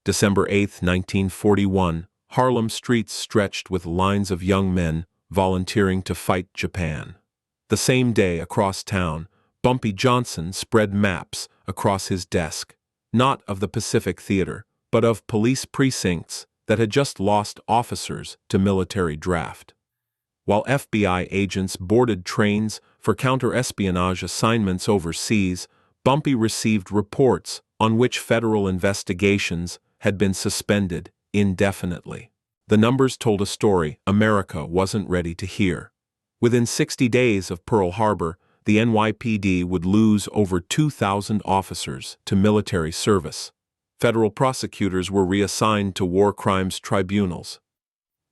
December 8, 1941, Harlem streets stretched with lines of young men volunteering to fight Japan. The same day, across town, Bumpy Johnson spread maps across his desk, not of the Pacific Theater, but of police precincts that had just lost officers to military draft. While FBI agents boarded trains for counterespionage assignments overseas, Bumpy received reports on which federal investigations had been suspended indefinitely. The numbers told a story America wasn't ready to hear. Within 60 days of Pearl Harbor, the NYPD would lose over 2,000 officers to military service. Federal prosecutors were reassigned to war crimes tribunals.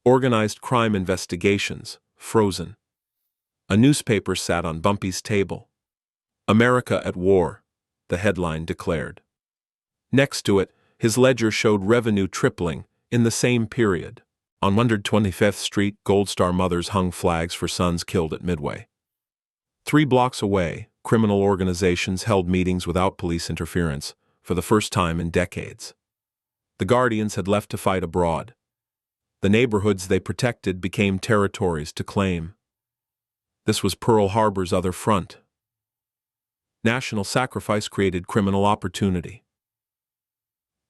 Organized crime investigations frozen. A newspaper sat on Bumpy's table. "America at War," the headline declared. Next to it, his ledger showed revenue tripling in the same period. On 125th Street, Gold Star mothers hung flags for sons killed at Midway. 3 blocks away, criminal organizations held meetings without police interference for the first time in decades. The Guardians had left to fight abroad. The neighborhoods they protected became territories to claim. This was Pearl Harbor's other front. National sacrifice created criminal opportunity.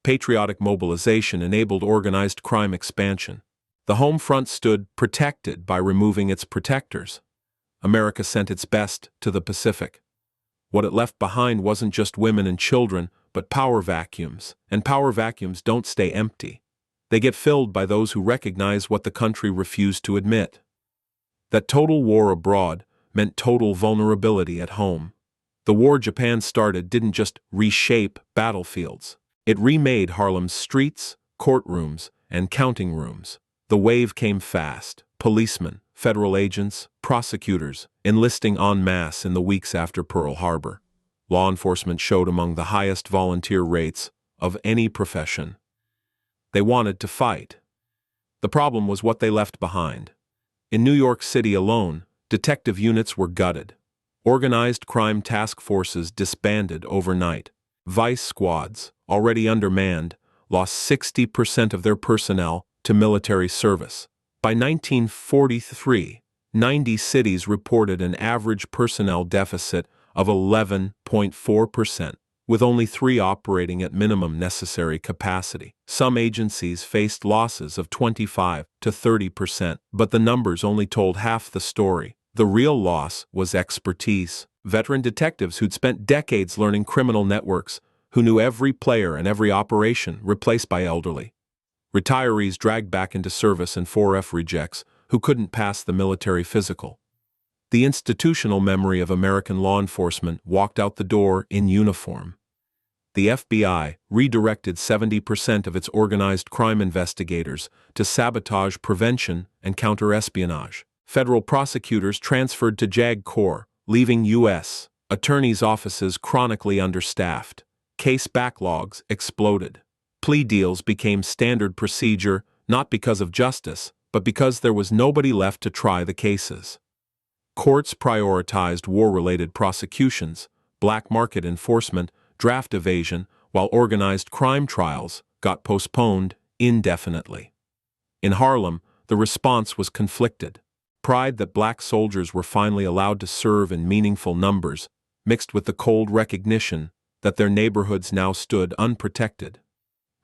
Patriotic mobilization enabled organized crime expansion. The home front stood protected by removing its protectors. America sent its best to the Pacific. What it left behind wasn't just women and children, but power vacuums, and power vacuums don't stay empty. They get filled by those who recognize what the country refused to admit. That total war abroad meant total vulnerability at home. The war Japan started didn't just reshape battlefields. It remade Harlem's streets, courtrooms, and counting rooms. The wave came fast. Policemen, federal agents, prosecutors, enlisting en masse in the weeks after Pearl Harbor. Law enforcement showed among the highest volunteer rates of any profession. They wanted to fight. The problem was what they left behind. In New York City alone, detective units were gutted. Organized crime task forces disbanded overnight. Vice squads, already undermanned, lost 60% of their personnel to military service. By 1943, 90 cities reported an average personnel deficit of 11.4%, with only 3 operating at minimum necessary capacity. Some agencies faced losses of 25 to 30%, but the numbers only told half the story. The real loss was expertise. Veteran detectives who'd spent decades learning criminal networks, who knew every player and every operation, replaced by elderly. Retirees dragged back into service and 4F rejects who couldn't pass the military physical. The institutional memory of American law enforcement walked out the door in uniform. The FBI redirected 70% of its organized crime investigators to sabotage prevention and counterespionage. Federal prosecutors transferred to JAG Corps, leaving U.S. attorneys' offices chronically understaffed. Case backlogs exploded. Plea deals became standard procedure, not because of justice, but because there was nobody left to try the cases. Courts prioritized war-related prosecutions, black market enforcement, draft evasion, while organized crime trials got postponed indefinitely. In Harlem, the response was conflicted. Pride that black soldiers were finally allowed to serve in meaningful numbers, mixed with the cold recognition that their neighborhoods now stood unprotected.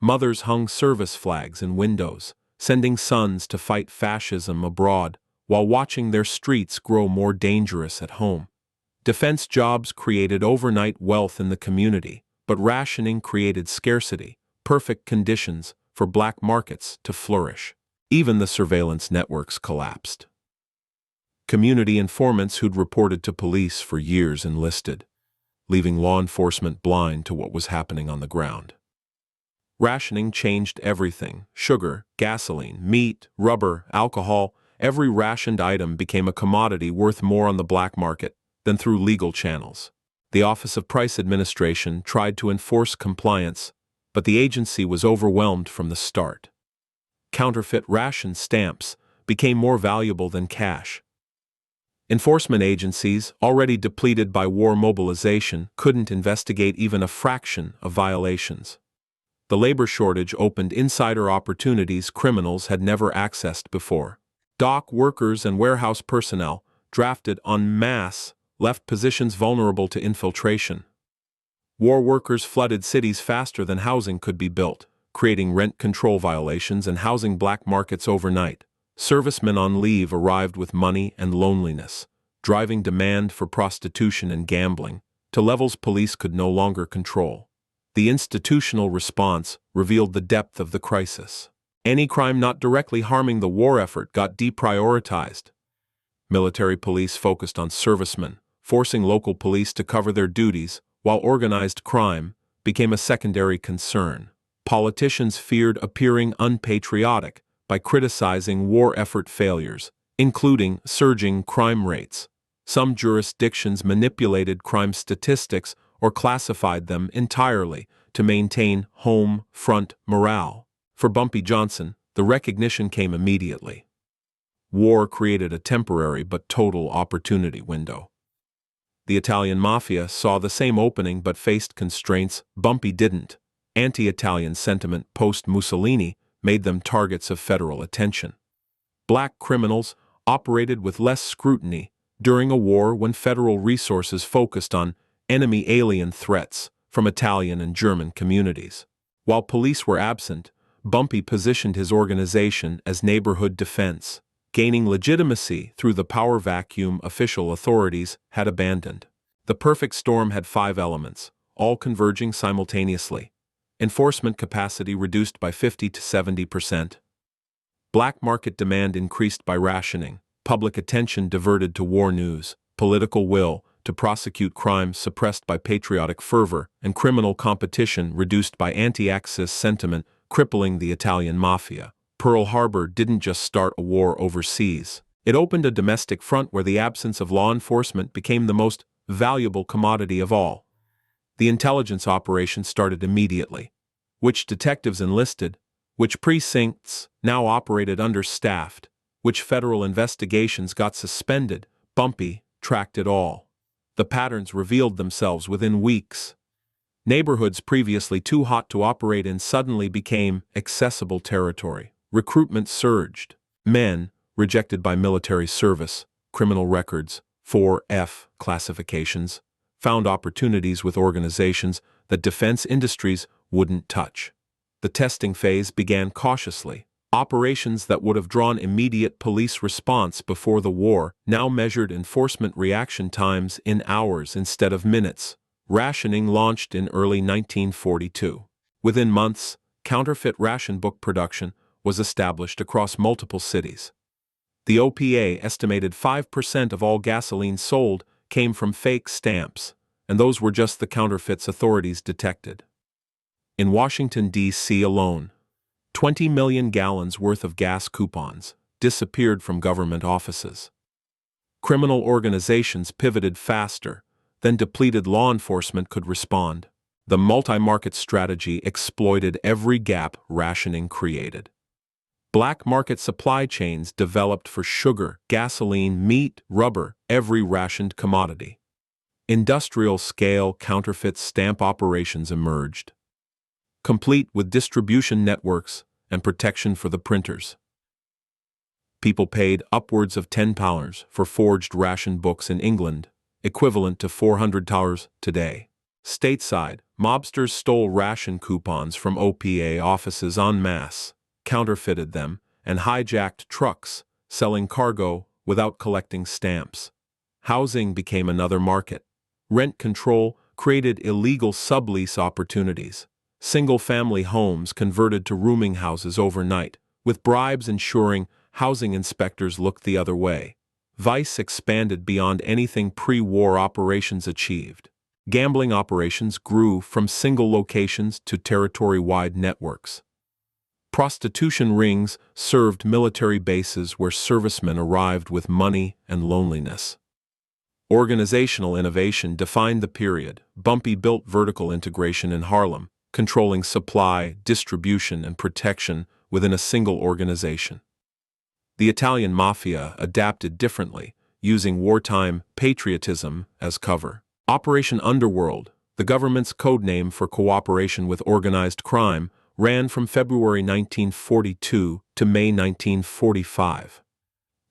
Mothers hung service flags in windows, sending sons to fight fascism abroad, while watching their streets grow more dangerous at home. Defense jobs created overnight wealth in the community, but rationing created scarcity, perfect conditions for black markets to flourish. Even the surveillance networks collapsed. Community informants who'd reported to police for years enlisted, leaving law enforcement blind to what was happening on the ground. Rationing changed everything: sugar, gasoline, meat, rubber, alcohol. Every rationed item became a commodity worth more on the black market than through legal channels. The Office of Price Administration tried to enforce compliance, but the agency was overwhelmed from the start. Counterfeit ration stamps became more valuable than cash. Enforcement agencies, already depleted by war mobilization, couldn't investigate even a fraction of violations. The labor shortage opened insider opportunities criminals had never accessed before. Dock workers and warehouse personnel, drafted en masse, left positions vulnerable to infiltration. War workers flooded cities faster than housing could be built, creating rent control violations and housing black markets overnight. Servicemen on leave arrived with money and loneliness, driving demand for prostitution and gambling to levels police could no longer control. The institutional response revealed the depth of the crisis. Any crime not directly harming the war effort got deprioritized. Military police focused on servicemen, forcing local police to cover their duties, while organized crime became a secondary concern. Politicians feared appearing unpatriotic by criticizing war effort failures, including surging crime rates. Some jurisdictions manipulated crime statistics or classified them entirely to maintain home front morale. For Bumpy Johnson, the recognition came immediately. War created a temporary but total opportunity window. The Italian mafia saw the same opening but faced constraints Bumpy didn't. Anti-Italian sentiment post-Mussolini made them targets of federal attention. Black criminals operated with less scrutiny during a war when federal resources focused on enemy alien threats from Italian and German communities. While police were absent, Bumpy positioned his organization as neighborhood defense, gaining legitimacy through the power vacuum official authorities had abandoned. The perfect storm had 5 elements, all converging simultaneously. Enforcement capacity reduced by 50 to 70%. Black market demand increased by rationing, public attention diverted to war news, political will to prosecute crime suppressed by patriotic fervor, and criminal competition reduced by anti-Axis sentiment crippling the Italian mafia. Pearl Harbor didn't just start a war overseas. It opened a domestic front where the absence of law enforcement became the most valuable commodity of all. The intelligence operation started immediately. Which detectives enlisted, which precincts now operated understaffed, which federal investigations got suspended, Bumpy tracked it all. The patterns revealed themselves within weeks. Neighborhoods previously too hot to operate in suddenly became accessible territory. Recruitment surged. Men, rejected by military service, criminal records, 4F classifications, found opportunities with organizations that defense industries wouldn't touch. The testing phase began cautiously. Operations that would have drawn immediate police response before the war now measured enforcement reaction times in hours instead of minutes. Rationing launched in early 1942. Within months, counterfeit ration book production was established across multiple cities. The OPA estimated 5% of all gasoline sold came from fake stamps, and those were just the counterfeits authorities detected. In Washington, D.C. alone, 20 million gallons worth of gas coupons disappeared from government offices. Criminal organizations pivoted faster than depleted law enforcement could respond. The multi-market strategy exploited every gap rationing created. Black market supply chains developed for sugar, gasoline, meat, rubber, every rationed commodity. Industrial-scale counterfeit stamp operations emerged, complete with distribution networks and protection for the printers. People paid upwards of £10 for forged ration books in England, equivalent to $400 today. Stateside, mobsters stole ration coupons from OPA offices en masse, counterfeited them, and hijacked trucks, selling cargo without collecting stamps. Housing became another market. Rent control created illegal sublease opportunities. Single-family homes converted to rooming houses overnight, with bribes ensuring housing inspectors looked the other way. Vice expanded beyond anything pre-war operations achieved. Gambling operations grew from single locations to territory-wide networks. Prostitution rings served military bases where servicemen arrived with money and loneliness. Organizational innovation defined the period. Bumpy built vertical integration in Harlem, controlling supply, distribution, and protection within a single organization. The Italian mafia adapted differently, using wartime patriotism as cover. Operation Underworld, the government's code name for cooperation with organized crime, ran from February 1942 to May 1945.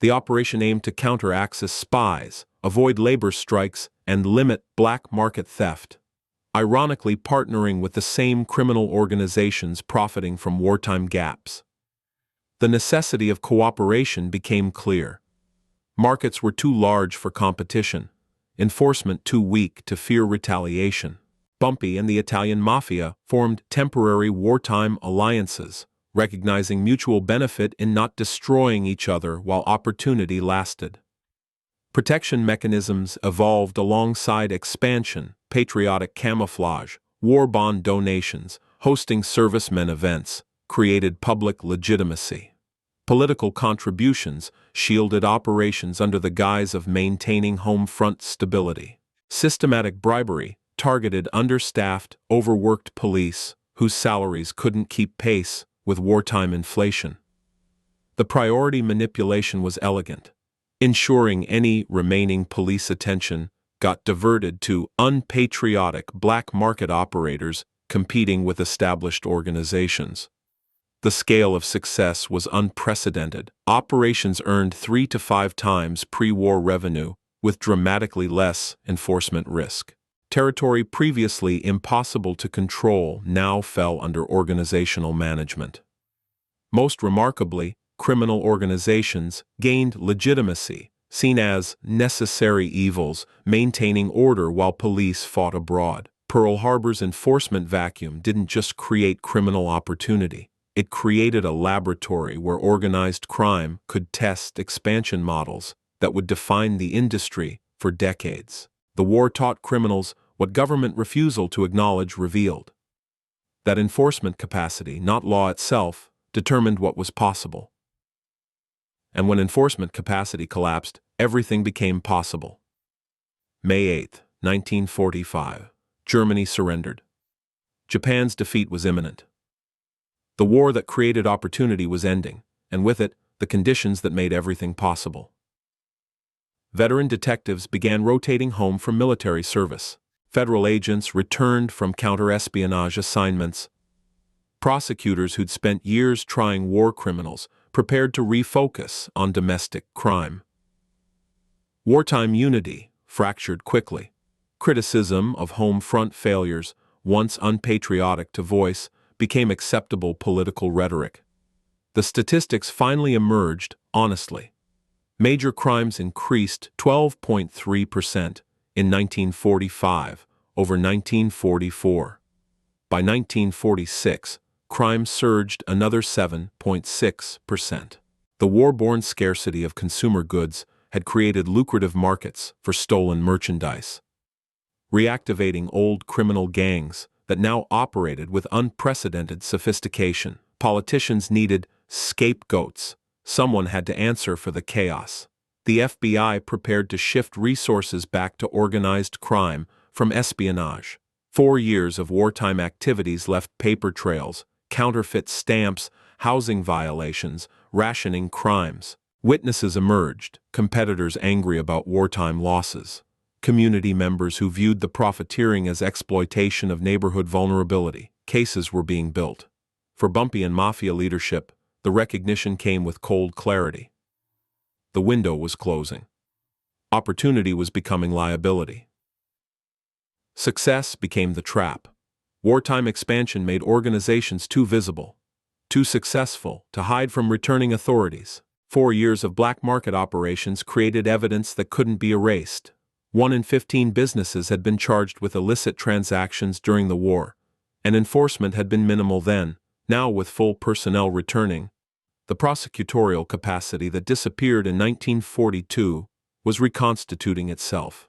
The operation aimed to counter Axis spies, avoid labor strikes, and limit black market theft, ironically partnering with the same criminal organizations profiting from wartime gaps. The necessity of cooperation became clear. Markets were too large for competition, enforcement too weak to fear retaliation. Bumpy and the Italian mafia formed temporary wartime alliances, recognizing mutual benefit in not destroying each other while opportunity lasted. Protection mechanisms evolved alongside expansion, patriotic camouflage, war bond donations, hosting servicemen events, created public legitimacy. Political contributions shielded operations under the guise of maintaining home front stability. Systematic bribery targeted understaffed, overworked police whose salaries couldn't keep pace with wartime inflation. The priority manipulation was elegant, ensuring any remaining police attention got diverted to unpatriotic black market operators competing with established organizations. The scale of success was unprecedented. Operations earned 3 to 5 times pre-war revenue with dramatically less enforcement risk. Territory previously impossible to control now fell under organizational management. Most remarkably, criminal organizations gained legitimacy, seen as necessary evils, maintaining order while police fought abroad. Pearl Harbor's enforcement vacuum didn't just create criminal opportunity. It created a laboratory where organized crime could test expansion models that would define the industry for decades. The war taught criminals what government refusal to acknowledge revealed. That enforcement capacity, not law itself, determined what was possible. And when enforcement capacity collapsed, everything became possible. May 8, 1945. Germany surrendered. Japan's defeat was imminent. The war that created opportunity was ending, and with it, the conditions that made everything possible. Veteran detectives began rotating home from military service. Federal agents returned from counterespionage assignments. Prosecutors who'd spent years trying war criminals prepared to refocus on domestic crime. Wartime unity fractured quickly. Criticism of home front failures, once unpatriotic to voice, became acceptable political rhetoric. The statistics finally emerged honestly. Major crimes increased 12.3% in 1945 over 1944. By 1946, crime surged another 7.6%. The war-born scarcity of consumer goods had created lucrative markets for stolen merchandise, reactivating old criminal gangs that now operated with unprecedented sophistication. Politicians needed scapegoats. Someone had to answer for the chaos. The FBI prepared to shift resources back to organized crime from espionage. 4 years of wartime activities left paper trails, counterfeit stamps, housing violations, rationing crimes. Witnesses emerged, competitors angry about wartime losses, community members who viewed the profiteering as exploitation of neighborhood vulnerability. Cases were being built. For Bumpy and Mafia leadership, the recognition came with cold clarity. The window was closing. Opportunity was becoming liability. Success became the trap. Wartime expansion made organizations too visible, too successful to hide from returning authorities. 4 years of black market operations created evidence that couldn't be erased. 1 in 15 businesses had been charged with illicit transactions during the war, and enforcement had been minimal then. Now, with full personnel returning, the prosecutorial capacity that disappeared in 1942 was reconstituting itself.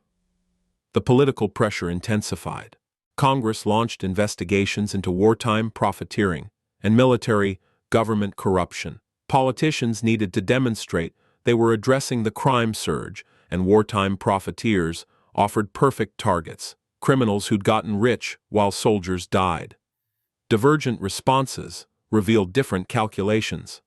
The political pressure intensified. Congress launched investigations into wartime profiteering and military government corruption. Politicians needed to demonstrate they were addressing the crime surge, and wartime profiteers offered perfect targets, criminals who'd gotten rich while soldiers died. Divergent responses revealed different calculations.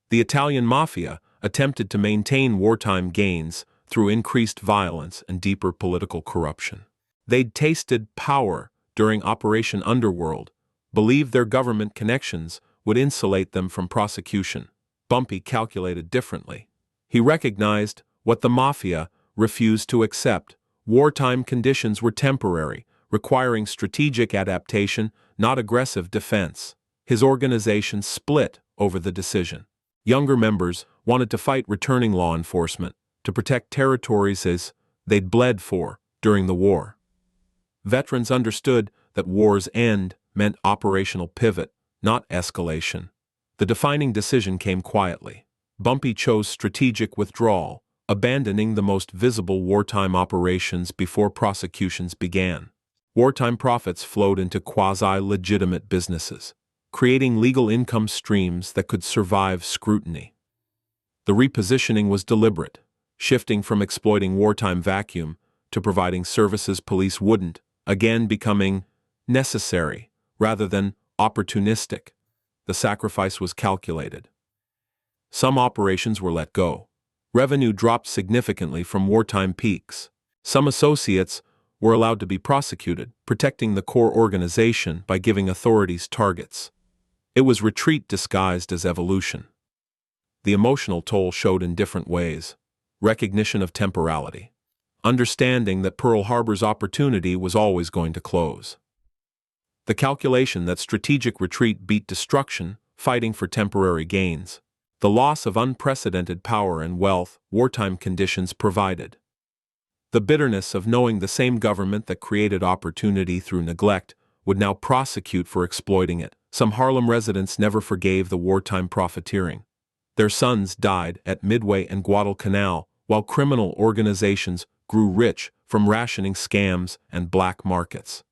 The Italian mafia attempted to maintain wartime gains through increased violence and deeper political corruption. They'd tasted power during Operation Underworld, believed their government connections would insulate them from prosecution. Bumpy calculated differently. He recognized what the mafia refused to accept. Wartime conditions were temporary, requiring strategic adaptation, not aggressive defense. His organization split over the decision. Younger members wanted to fight returning law enforcement, to protect territories as they'd bled for during the war. Veterans understood that war's end meant operational pivot, not escalation. The defining decision came quietly. Bumpy chose strategic withdrawal, abandoning the most visible wartime operations before prosecutions began. Wartime profits flowed into quasi-legitimate businesses, creating legal income streams that could survive scrutiny. The repositioning was deliberate, shifting from exploiting wartime vacuum to providing services police wouldn't, again becoming necessary rather than opportunistic. The sacrifice was calculated. Some operations were let go. Revenue dropped significantly from wartime peaks. Some associates were allowed to be prosecuted, protecting the core organization by giving authorities targets. It was retreat disguised as evolution. The emotional toll showed in different ways. Recognition of temporality. Understanding that Pearl Harbor's opportunity was always going to close. The calculation that strategic retreat beat destruction, fighting for temporary gains. The loss of unprecedented power and wealth wartime conditions provided. The bitterness of knowing the same government that created opportunity through neglect would now prosecute for exploiting it. Some Harlem residents never forgave the wartime profiteering. Their sons died at Midway and Guadalcanal, while criminal organizations grew rich from rationing scams and black markets.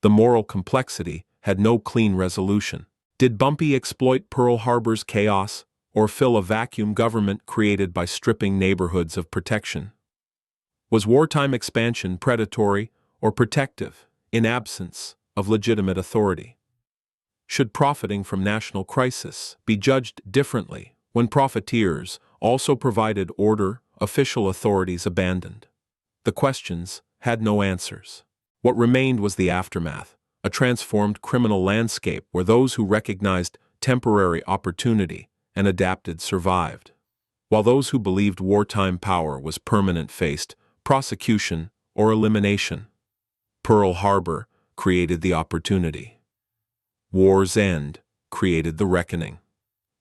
The moral complexity had no clean resolution. Did Bumpy exploit Pearl Harbor's chaos, or fill a vacuum government created by stripping neighborhoods of protection? Was wartime expansion predatory or protective, in absence of legitimate authority? Should profiting from national crisis be judged differently when profiteers also provided order official authorities abandoned? The questions had no answers. What remained was the aftermath, a transformed criminal landscape where those who recognized temporary opportunity and adapted survived, while those who believed wartime power was permanent faced prosecution or elimination. Pearl Harbor created the opportunity. War's end created the reckoning.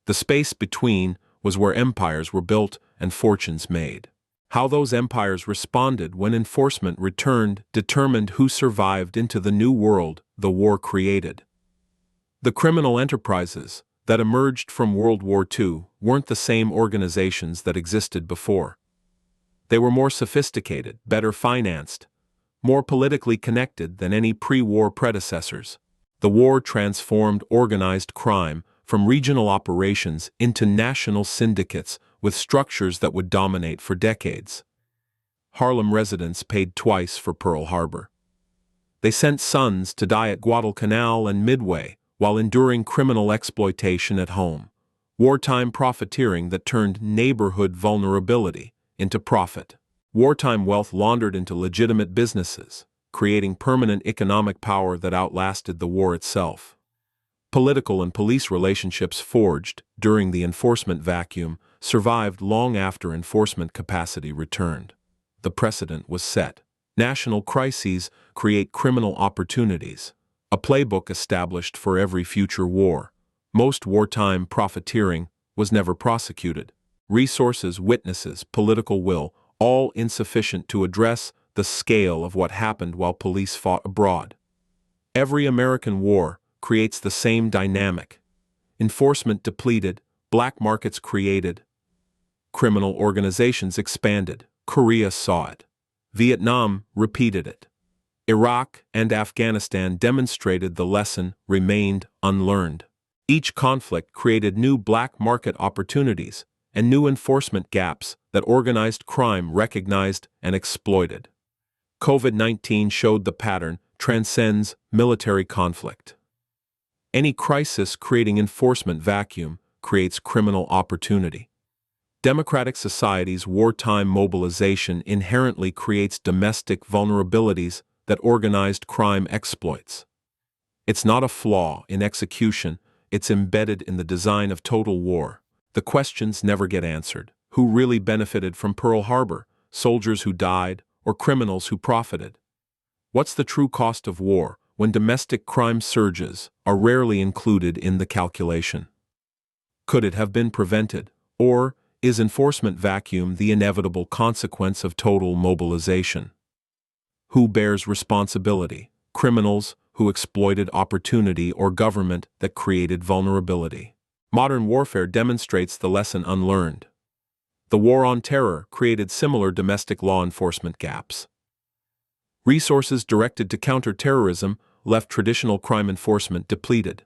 The space between was where empires were built and fortunes made. How those empires responded when enforcement returned determined who survived into the new world the war created. The criminal enterprises that emerged from World War II weren't the same organizations that existed before. They were more sophisticated, better financed, more politically connected than any pre-war predecessors. The war transformed organized crime from regional operations into national syndicates with structures that would dominate for decades. Harlem residents paid twice for Pearl Harbor. They sent sons to die at Guadalcanal and Midway while enduring criminal exploitation at home. Wartime profiteering that turned neighborhood vulnerability into profit. Wartime wealth laundered into legitimate businesses, creating permanent economic power that outlasted the war itself. Political and police relationships forged during the enforcement vacuum survived long after enforcement capacity returned. The precedent was set. National crises create criminal opportunities, a playbook established for every future war. Most wartime profiteering was never prosecuted. Resources, witnesses, political will, all insufficient to address the scale of what happened while police fought abroad. Every American war creates the same dynamic. Enforcement depleted, black markets created, criminal organizations expanded. Korea saw it. Vietnam repeated it. Iraq and Afghanistan demonstrated the lesson remained unlearned. Each conflict created new black market opportunities and new enforcement gaps that organized crime recognized and exploited. COVID-19 showed the pattern transcends military conflict. Any crisis creating enforcement vacuum creates criminal opportunity. Democratic societies' wartime mobilization inherently creates domestic vulnerabilities that organized crime exploits. It's not a flaw in execution, it's embedded in the design of total war. The questions never get answered. Who really benefited from Pearl Harbor? Soldiers who died, or criminals who profited? What's the true cost of war when domestic crime surges are rarely included in the calculation? Could it have been prevented, or is enforcement vacuum the inevitable consequence of total mobilization? Who bears responsibility? Criminals who exploited opportunity or government that created vulnerability? Modern warfare demonstrates the lesson unlearned. The war on terror created similar domestic law enforcement gaps. Resources directed to counter terrorism left traditional crime enforcement depleted.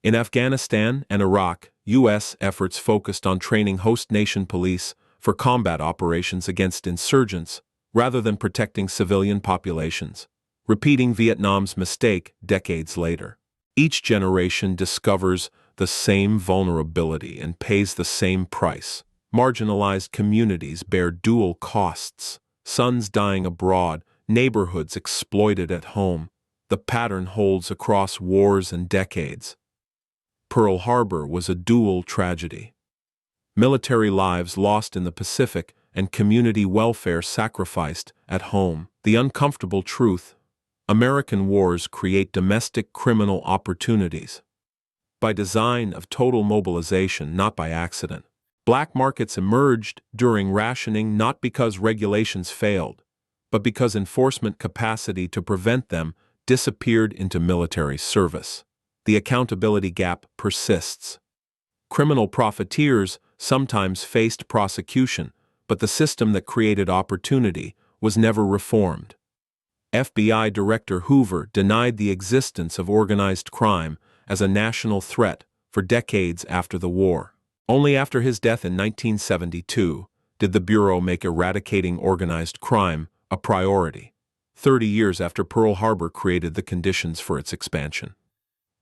In Afghanistan and Iraq, U.S. efforts focused on training host nation police for combat operations against insurgents rather than protecting civilian populations, repeating Vietnam's mistake decades later. Each generation discovers the same vulnerability and pays the same price. Marginalized communities bear dual costs: sons dying abroad, neighborhoods exploited at home. The pattern holds across wars and decades. Pearl Harbor was a dual tragedy. Military lives lost in the Pacific and community welfare sacrificed at home. The uncomfortable truth: American wars create domestic criminal opportunities. By design of total mobilization, not by accident. Black markets emerged during rationing not because regulations failed, but because enforcement capacity to prevent them disappeared into military service. The accountability gap persists. Criminal profiteers sometimes faced prosecution, but the system that created opportunity was never reformed. FBI Director Hoover denied the existence of organized crime as a national threat for decades after the war. Only after his death in 1972 did the Bureau make eradicating organized crime a priority, 30 years after Pearl Harbor created the conditions for its expansion.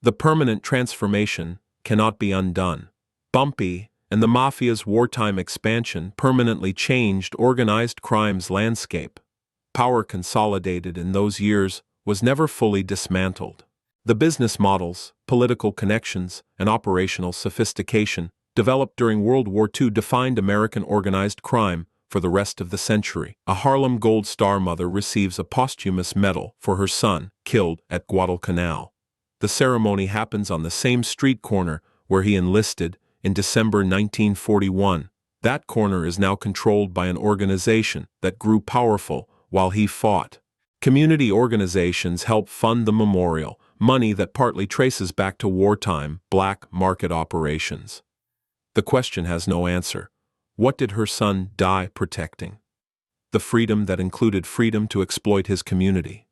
The permanent transformation cannot be undone. Bumpy and the Mafia's wartime expansion permanently changed organized crime's landscape. Power consolidated in those years was never fully dismantled. The business models, political connections, and operational sophistication developed during World War II defined American organized crime for the rest of the century. A Harlem Gold Star mother receives a posthumous medal for her son killed at Guadalcanal. The ceremony happens on the same street corner where he enlisted in December 1941. That corner is now controlled by an organization that grew powerful while he fought. Community organizations help fund the memorial, money that partly traces back to wartime black market operations. The question has no answer. What did her son die protecting? The freedom that included freedom to exploit his community.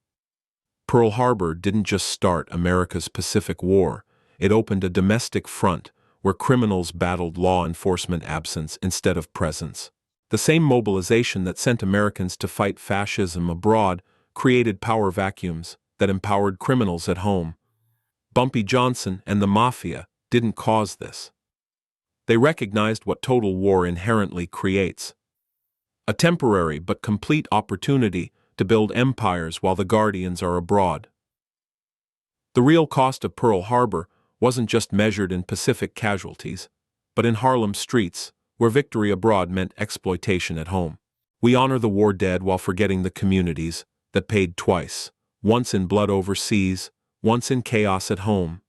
Pearl Harbor didn't just start America's Pacific War, it opened a domestic front where criminals battled law enforcement absence instead of presence. The same mobilization that sent Americans to fight fascism abroad created power vacuums that empowered criminals at home. Bumpy Johnson and the Mafia didn't cause this. They recognized what total war inherently creates: a temporary but complete opportunity to build empires while the guardians are abroad. The real cost of Pearl Harbor wasn't just measured in Pacific casualties, but in Harlem streets, where victory abroad meant exploitation at home. We honor the war dead while forgetting the communities that paid twice, once in blood overseas, once in chaos at home.